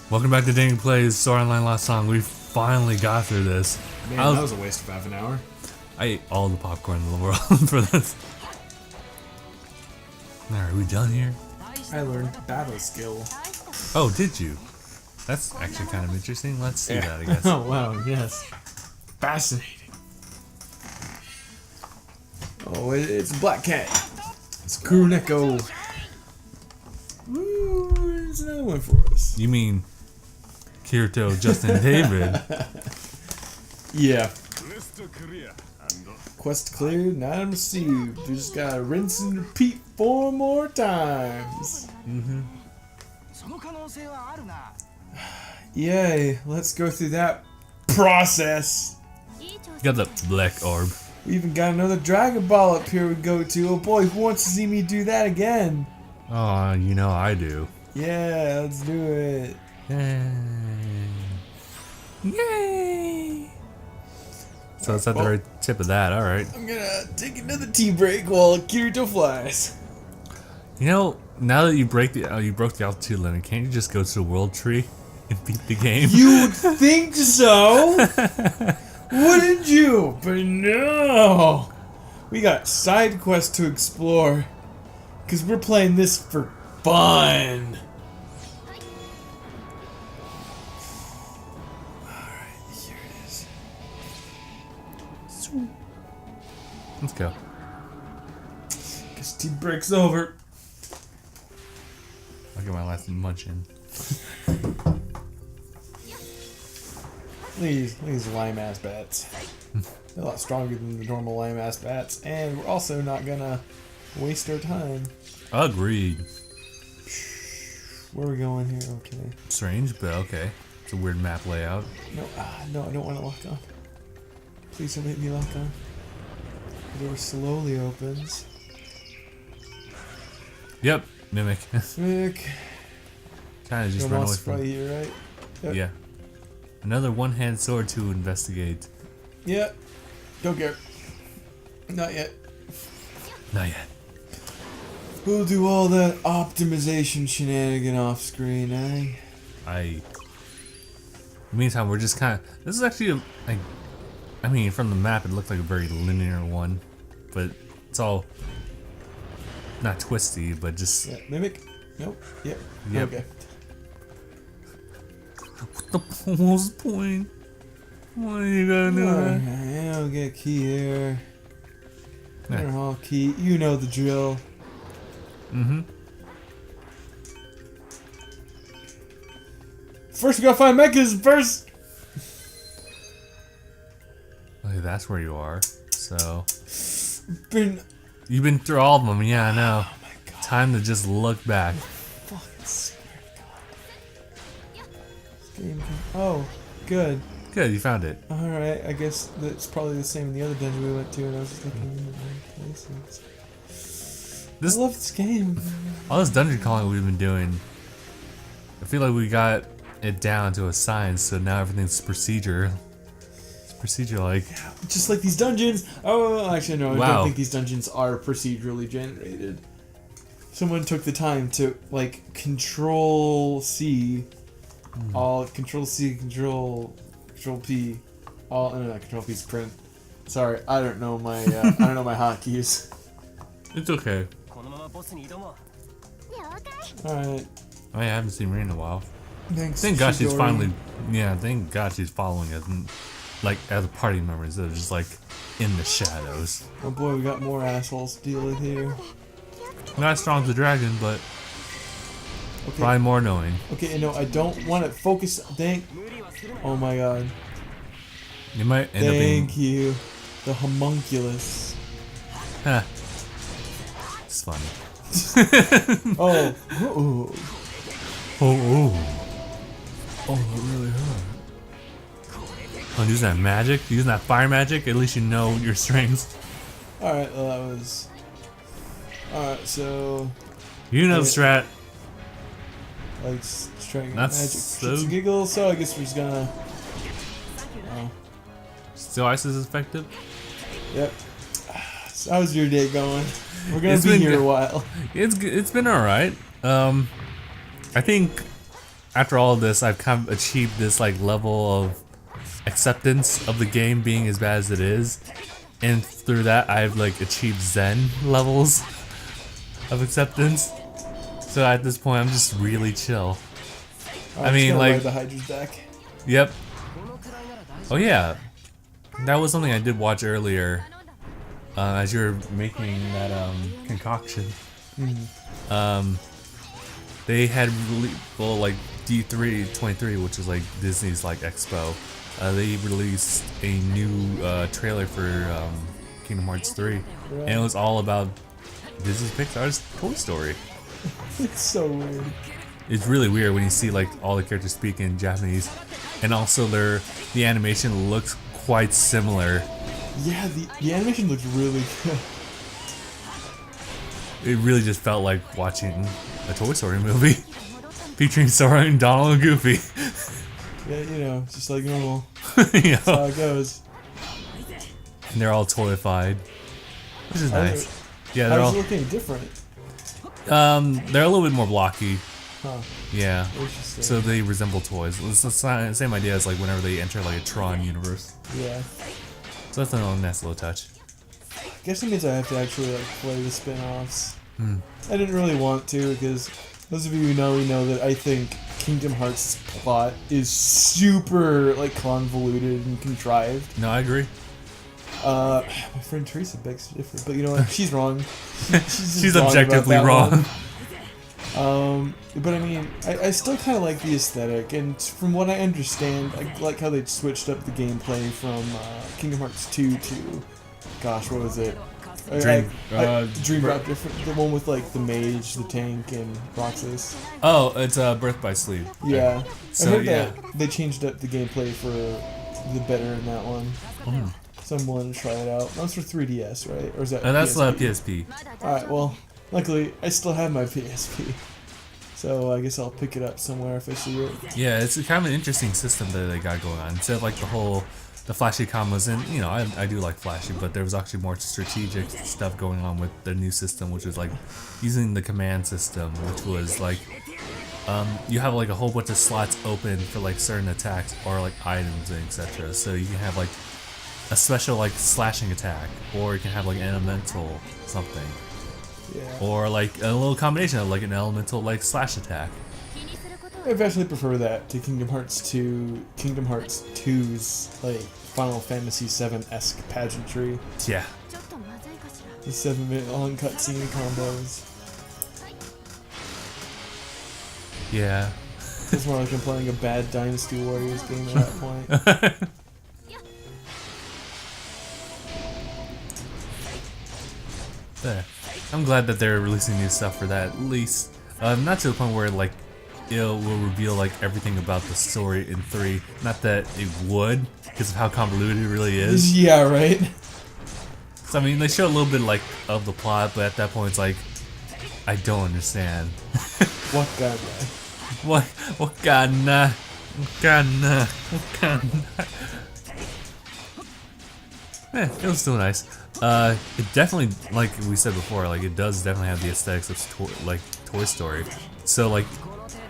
Welcome back to Dang Plays Sword Online Lost Song. We finally got through this. Man, that was a waste of half an hour. I ate all the popcorn in the world for this. Alright, are we done here? I learned battle skill. Oh, did you? That's actually kind of interesting. Let's see that, I guess. Oh, wow, yes. Fascinating. Oh, it's a black cat. It's Kuruneko. Ooh, there's another one for us. You mean Kirito Justin David? Yeah. Quest cleared, item received. We just gotta rinse and repeat 4 more times. Yay, let's go through that process. Got the black orb. We even got another Dragon Ball up here we go to. Oh boy, who wants to see me do that again? Oh, you know I do. Yeah, let's do it. Yay! Yay! So it's at the right tip of that, alright. I'm gonna take another tea break while Kirito flies. You know, now that you broke the altitude limit, can't you just go to the world tree and beat the game? You would think so, wouldn't you? But no, we got side quests to explore, cause we're playing this for fun. Alright, here it is. Let's go. Guess tea break's over. I'll get my last munch in. These lime ass bats. They're a lot stronger than the normal lime ass bats, and we're also not gonna waste our time. Agreed. Where are we going here? Okay. Strange, but okay. It's a weird map layout. No, no, I don't want to lock on. Please don't make me lock on. The door slowly opens. Yep, mimic. Sick. Kind of just No run away monster from. probably here, right? Yep. Yeah. Another one-hand sword to investigate. Yep. Don't care. Not yet. Not yet. We'll do all that optimization shenanigan off screen, eh? Meantime, we're just kind of. This is actually I mean, from the map, it looked like a very linear one, but it's all not twisty, but just. Yeah. Mimic? Nope. Yep. Yep. Okay. What was the point? Why are you gonna do that? Alright, I'll get a key there. Yeah. Inner hall key. You know the drill. First we gotta find mechas first! Okay, that's where you are. So. You've been through all of them, yeah, I know. Oh my god. Time to just look back. Fucking swear to god. This game oh, good. Good, you found it. Alright, I guess that's probably the same in the other dungeon we went to, and I was just looking in the wrong places. I love this game. All this dungeon calling we've been doing, I feel like we got it down to a science, so now everything's procedure. It's procedure-like. Just like these dungeons. Oh, actually, no, I Wow. don't think these dungeons are procedurally generated. Someone took the time to, like, Control C, all Control C, Control P, all no, Control P's print. Sorry, I don't know my I don't know my hotkeys. It's okay. Alright. I haven't seen Rin in a while. Thanks. Thank God she's Shidori. finally, yeah, thank God she's following us, and, like, as a party member instead of just, like, in the shadows. Oh boy, we got more assholes to deal with here. Not as strong as the dragon, but Okay. probably more knowing. Okay, no, I don't want to focus. Oh my god. You might end up being. Thank you. The homunculus. Huh. It's funny. Oh. Ooh. Oh, that really hurt. Oh, using that magic? Using that fire magic? At least you know your strengths. Alright, well that was... Alright, so... You know the strat. Like, striking That's magic so- shits and giggles, so I guess we're just gonna... Still ice is effective? Yep. So how's your day going? We're gonna It's be been here good. a while. It's been alright. I think after all of this, I've kind of achieved this like level of acceptance of the game being as bad as it is, and through that I've like achieved Zen levels of acceptance. So at this point, I'm just really chill. I mean, like the Hydra's back. Yep. Oh yeah, that was something I did watch earlier. As you were making that concoction, they had like D3 23, which is like Disney's like expo. They released a new trailer for Kingdom Hearts 3, and it was all about Disney Pixar's Toy Story. It's so weird. It's really weird when you see like all the characters speak in Japanese, and also the animation looks quite similar. Yeah, the animation looks really good. It really just felt like watching a Toy Story movie featuring Sora and Donald and Goofy. Yeah, you know, just like normal. You That's how know? it goes. And they're all toyified, which is nice. Yeah, they're How's all it looking different? they're a little bit more blocky. Huh. Yeah. Interesting. So they resemble toys. It's the same idea as like whenever they enter like a Tron universe. Yeah. So that's a nice little touch. I guess that means I have to actually like play the spin-offs. I didn't really want to because those of you who know that I think Kingdom Hearts plot is super like convoluted and contrived. No, I agree. My friend Teresa begs to differ, but you know what? She's wrong. She's objectively wrong. But I mean, I still kind of like the aesthetic, and from what I understand, I like how they switched up the gameplay from Kingdom Hearts 2 to, gosh, what was it? Dream Drop Different, the one with like the mage, the tank, and Roxas. Oh, it's Birth by Sleep. Yeah. So I heard yeah. that they changed up the gameplay for the better in that one. So I'm willing to try it out. That's for 3DS, right? Or is that That's PSP? PSP. Alright, well, luckily I still have my PSP. So I guess I'll pick it up somewhere if I see it. Yeah, it's kind of an interesting system that they got going on. Instead of like the flashy combos, and you know, I do like flashy, but there was actually more strategic stuff going on with the new system, which was like using the command system, which was like you have like a whole bunch of slots open for like certain attacks or like items and etc. So you can have like a special like slashing attack, or you can have like an elemental something. Yeah. Or like a little combination of like an elemental like slash attack. I vastly prefer that to Kingdom Hearts 2, Kingdom Hearts 2's like Final Fantasy 7-esque pageantry. Yeah. The 7-minute long cutscene combos. Yeah. It's more like I'm playing a bad Dynasty Warriors game at that point. There. I'm glad that they're releasing new stuff for that, at least. Not to the point where like it will reveal like everything about the story in 3. Not that it would, because of how convoluted it really is. Yeah, right? So I mean, they show a little bit like of the plot, but at that point it's like, I don't understand. What gun? What gana? It was still nice. It definitely, like we said before, like it does definitely have the aesthetics of like Toy Story. So like,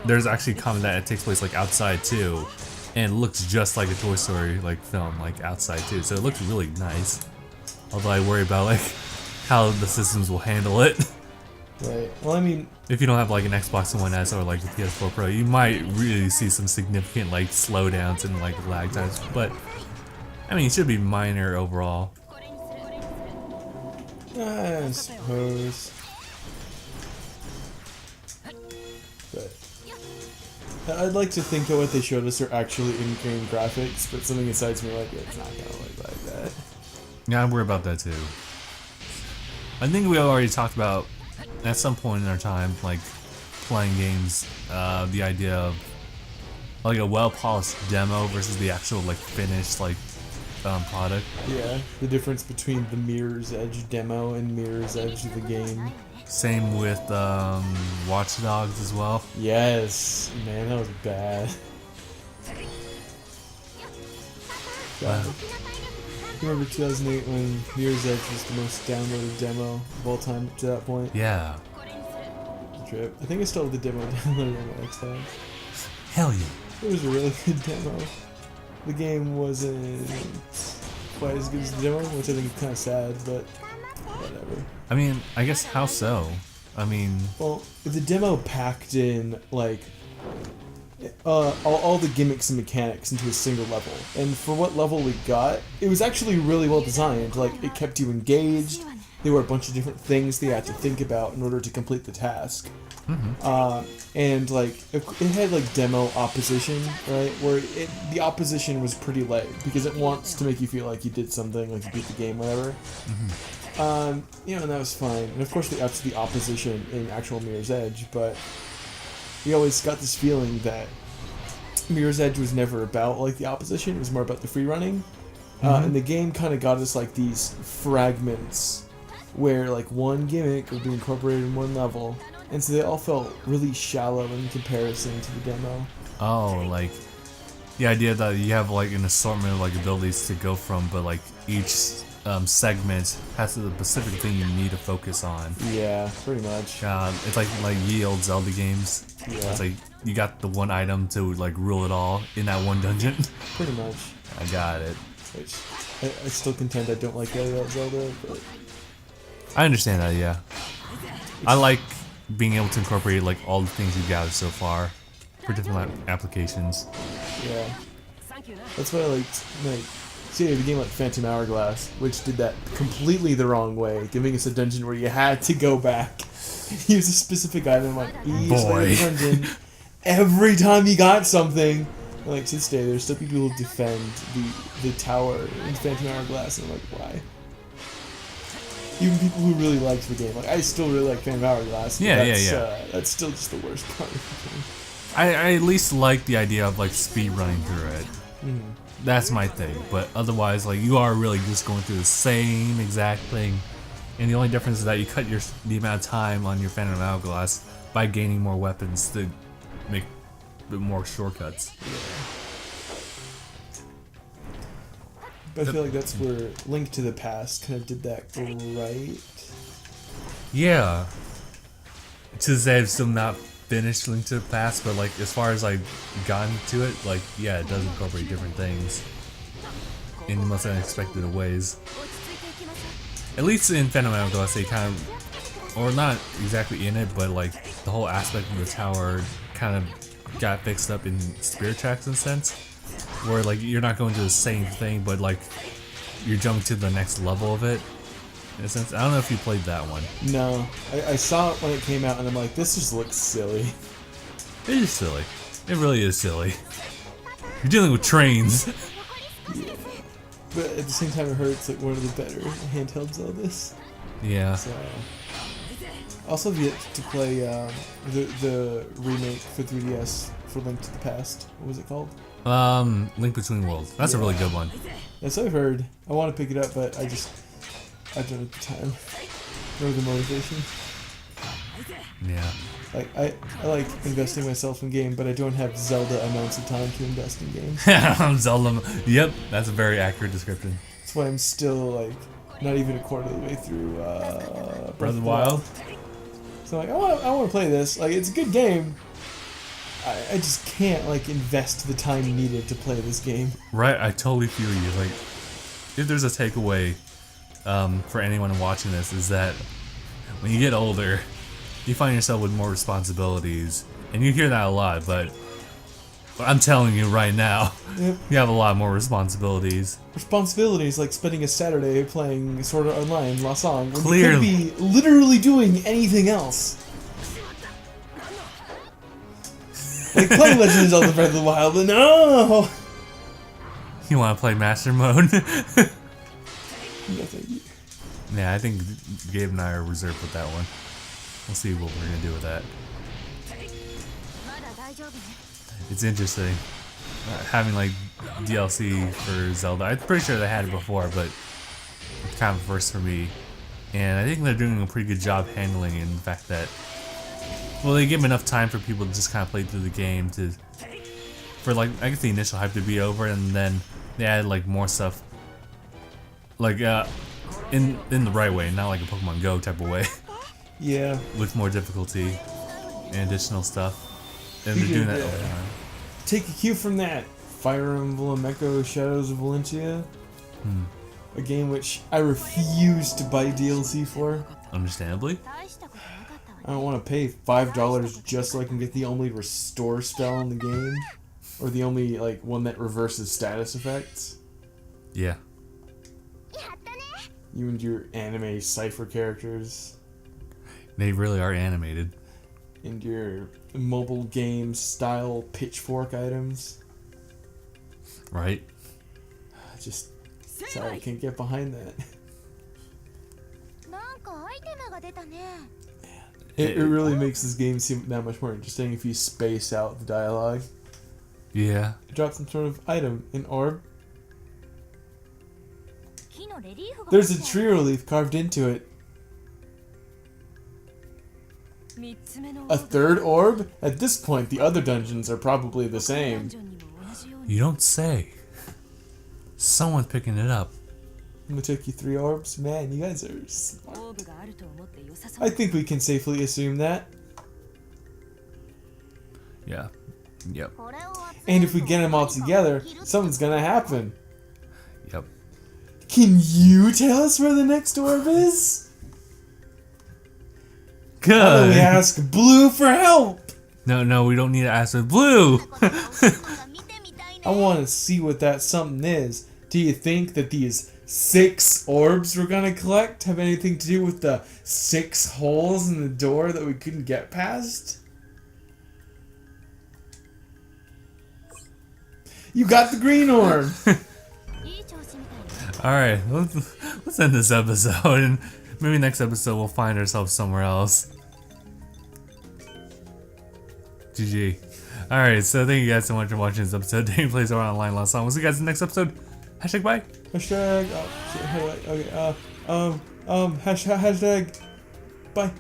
there's actually comment that it takes place like outside too, and it looks just like a Toy Story like film, like outside too. So it looks really nice. Although I worry about like how the systems will handle it. Right. Well, I mean, If you don't have like an Xbox One S or like the PS4 Pro, you might really see some significant like slowdowns and like lag times. But I mean, it should be minor overall. I suppose. But I'd like to think that what they showed us are actually in-game graphics, but something inside me like it's not gonna look like that. Yeah, I'm worried about that too. I think we already talked about at some point in our time, like playing games, the idea of like a well-polished demo versus the actual like finished like product. Yeah, the difference between the Mirror's Edge demo and Mirror's Edge of the game. Same with Watch Dogs as well. Yes, man, that was bad. God. You remember 2008 when Mirror's Edge was the most downloaded demo of all time up to that point? Yeah. Trip. I think I still have the demo downloaded on my Xbox. Hell yeah. It was a really good demo. The game wasn't quite as good as the demo, which I think is kind of sad, but whatever. I mean, I guess how so? I mean, Well, the demo packed in like all the gimmicks and mechanics into a single level, and for what level we got, it was actually really well designed. Like, it kept you engaged. There were a bunch of different things that you had to think about in order to complete the task. And like it had like demo opposition, right? Where the opposition was pretty light because it wants to make you feel like you did something, like you beat the game, whatever. You know, and that was fine. And of course, we upped the opposition in actual Mirror's Edge, but we always got this feeling that Mirror's Edge was never about like the opposition; it was more about the free running. And the game kind of got us like these fragments where like one gimmick would be incorporated in one level. And so they all felt really shallow in comparison to the demo. oh, like the idea that you have like an assortment of like abilities to go from, but like each segment has the specific thing you need to focus on. Yeah, pretty much. It's like ye old Zelda games. Yeah. It's like you got the one item to like rule it all in that one dungeon. Pretty much. I got it. Which I still contend I don't like that about Zelda, but I understand that, yeah. I like being able to incorporate like all the things you've gathered so far for different applications. yeah. That's why I liked see the game like Phantom Hourglass, which did that completely the wrong way, giving us a dungeon where you had to go back, use a specific item like each dungeon every time you got something. And, like, to this day, there's still people who defend the tower in Phantom Hourglass, and I'm like, why? Even people who really liked the game, like I still really like Phantom Hourglass. Yeah, That's still just the worst part of the game. I at least like the idea of like speed running through it. That's my thing. But otherwise, like you are really just going through the same exact thing, and the only difference is that you cut the amount of time on your Phantom Hourglass by gaining more weapons to make a bit more shortcuts. Yeah. But I feel like that's where Link to the Past kind of did that right. Yeah. To say I've still not finished Link to the Past, but like as far as I've gotten to it, like yeah, it does incorporate different things in the most unexpected of ways. At least in Phantom Hourglass, they kind of, or not exactly in it, but like the whole aspect of the tower kind of got fixed up in Spirit Tracks in a sense, where like you're not going to the same thing, but like you're jumping to the next level of it. In a sense, I don't know if you played that one. No, I saw it when it came out, and I'm like, this just looks silly. It is silly. It really is silly. You're dealing with trains. Yeah. But at the same time, I heard it's like one of the better handheld Zeldas. Yeah. So, also have yet to play the remake for 3DS for Link to the Past. What was it called? Link Between Worlds. That's a really good one. That's what I've heard. I want to pick it up, but I don't have the time or the motivation. Yeah. Like I like investing myself in game, but I don't have Zelda amounts of time to invest in games. Zelda. Yep, that's a very accurate description. That's why I'm still like not even a quarter of the way through Breath of the Wild. So like I want to play this. Like it's a good game. I just can't like invest the time needed to play this game. Right, I totally feel you. Like, if there's a takeaway for anyone watching this, is that when you get older, you find yourself with more responsibilities, and you hear that a lot. But I'm telling you right now, Yep. you have a lot more responsibilities. Responsibilities like spending a Saturday playing Sword Art Online La Song when Clearly. you could be literally doing anything else. Like playing Legend of Zelda Breath of the Wild, but no! You want to play Master Mode? No, thank you. Yeah, I think Gabe and I are reserved with that one. We'll see what we're gonna do with that. It's interesting having like DLC for Zelda. I'm pretty sure they had it before, but it's kind of a first for me. And I think they're doing a pretty good job handling it in the fact that, well, they give enough time for people to just kind of play through the game for like, I guess the initial hype to be over, and then they added like more stuff, like in the right way, not like a Pokemon Go type of way. Yeah. With more difficulty and additional stuff, and they're doing that over time. take a cue from that. Fire Emblem Echo Shadows of Valentia. A game which I refuse to buy DLC for. Understandably. I don't want to pay $5 just so I can get the only restore spell in the game. Or the only, like, one that reverses status effects. Yeah. You and your anime cipher characters. They really are animated. And your mobile game style pitchfork items. Right? Just, sorry, I can't get behind that. It really makes this game seem that much more interesting if you space out the dialogue. Yeah. Drop some sort of item, an orb. There's a tree relief carved into it. A third orb? At this point, the other dungeons are probably the same. You don't say. Someone's picking it up. I'm gonna take you 3 orbs? Man, you guys are smart. I think we can safely assume that. Yeah. Yep. And if we get them all together, something's gonna happen. Yep. Can you tell us where the next orb is? Good. Why don't we ask Blue for help? No, we don't need to ask for Blue. I want to see what that something is. Do you think that these 6 orbs we're gonna collect have anything to do with the 6 holes in the door that we couldn't get past? You got the green orb! Alright, let's end this episode, and maybe next episode we'll find ourselves somewhere else. GG. Alright, so thank you guys so much for watching this episode. Dang plays our online last song. We'll see you guys in the next episode. Hashtag bye. Hashtag, oh, shit, okay, hashtag, bye.